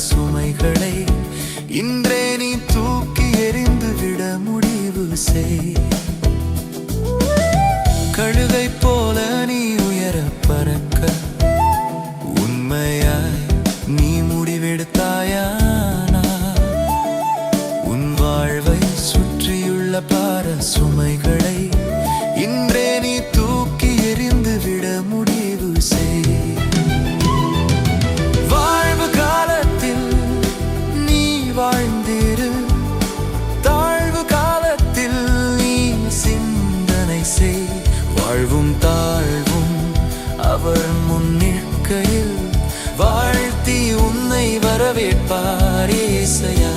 சுமைகளை இன்றே நீ தூக்கி எறிந்து விட முடிவு செய். கழுகை போல நீ உயர பறக்க உண்மையாய் நீ முடிவெடுத்தாயானா உன் வாழ்வை சுற்றியுள்ள பார சுமைகளை இன்றே நீ தூக்கி எறிந்து விட முடிவு செய். வாழ்வு காலத்தில் நீ வாழ்ந்திரு, தாழ்வு காலத்தில் நீ சிந்தனை செய். வாழ்வும் தாழ்வும் அவர் முன்னிற்கையில் வாழ்த்தி உன்னை வரவேற்பார் ஏசையா.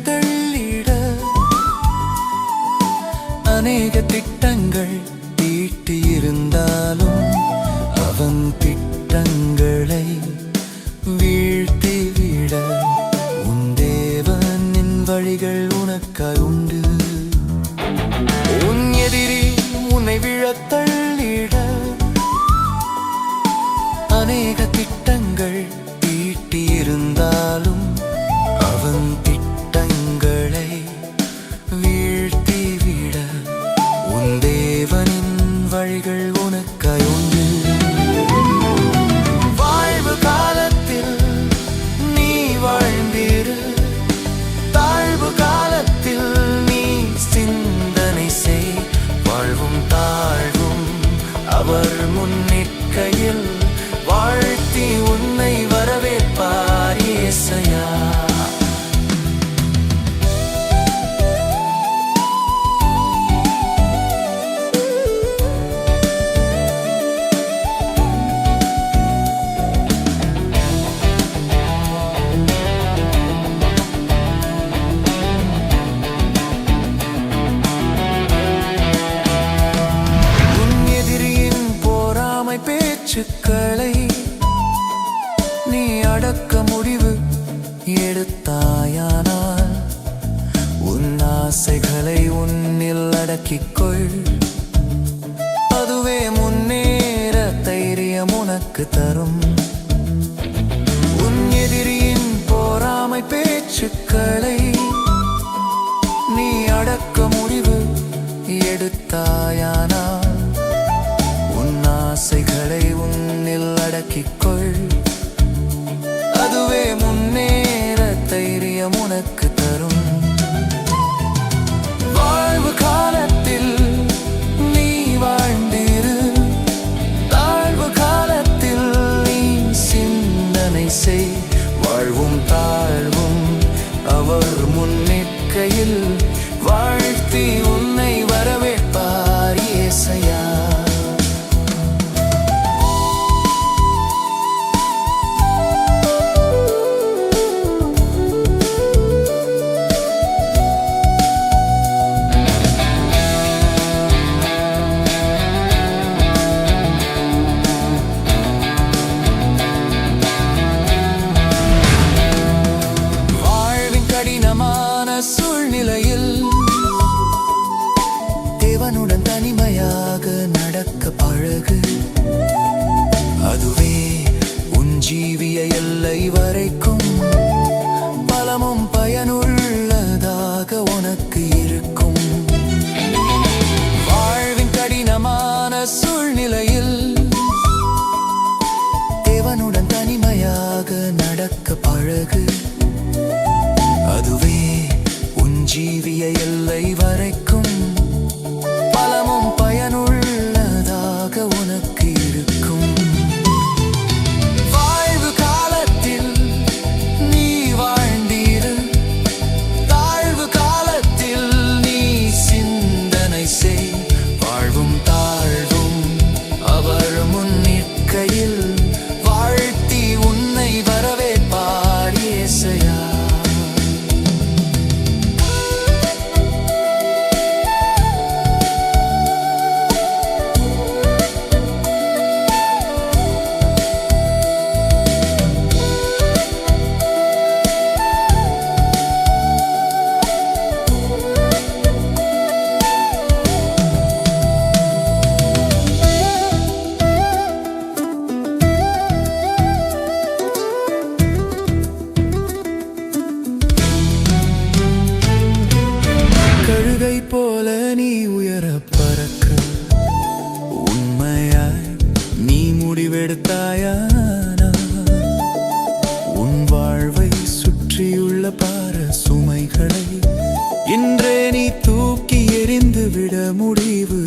தள்ளிட அநேக திட்டங்கள் தீட்டியிருந்தாலும் அவன் திட்டங்களை வீழ்த்திவிட உன் தேவனின் வழிகள் உனக்காய் உண்டு. உன் எதிரி உன்னை விழத் தள்ளிட அநேக திட்டங்கள் தீட்டியிருந்தாலும் அவன் திட்டங்களை வீழ்த்திவிட உன் தேவனின் வழிகள் உனக்காய் உண்டு. வாழ்வு காலத்தில் நீ வாழ்ந்திரு, தாழ்வு காலத்தில் நீ சிந்தனை செய். வாழ்வும் தாழ்வும் அவர் முன்னிற்கையில் வாழ்த்தி உன்னை வரவேற்பார் ஏசையா. பேச்சுக்களை நீ அடக்க முடிவு எடுத்தாயானால் உன் ஆசைகளை உன்னில் அடக்கிக்கொள். அதுவே முன்னேற தைரியம் உனக்கு தரும். உன் எதிரியின் போராமை பேச்சுக்களை நீ அடக்க முடிவு எடுத்தாயானால் ஆசைகளை உன்னில் அடக்கிக்கொள். அதுவே முன்னேற தைரியம் உனக்கு தரும். வாழ்வு காலத்தில் நீ வாழ்ந்திரு, தாழ்வு காலத்தில் நீ சிந்தனை செய். வாழ்வும் தாழ்வும் அவர் முன்னிற்கையில் வாழ்த்தி உன்னை வரவேற்பார் ஏசையா. சூழ்நிலையில் தேவனுடன் தனிமையாக நடக்க பழகு. அதுவே உன் ஜீவிய எல்லை வரைக்கும் பலமும் பயனுள்ளதாக உனக்கு இருக்கும். வாழ்வின் கடினமான சூழ்நிலையில் தேவனுடன் தனிமையாக நடக்க பழகு. அதுவே ஜீவிய எல்லை வரைக்கும் பலமும் பயனுள்ளதாக உனக்கு இருக்கும். வாழ்வு காலத்தில் நீ வாழ்ந்திரு, தாழ்வு காலத்தில் நீ சிந்தனை செய். வாழ்வும் தாழ்வும் நீ உயர பறக்க உண்மையாய் நீ முடிவெடுத்தாயானா உன் வாழ்வை சுற்றியுள்ள பார சுமைகளை இன்றே நீ தூக்கி எறிந்து விட முடிவு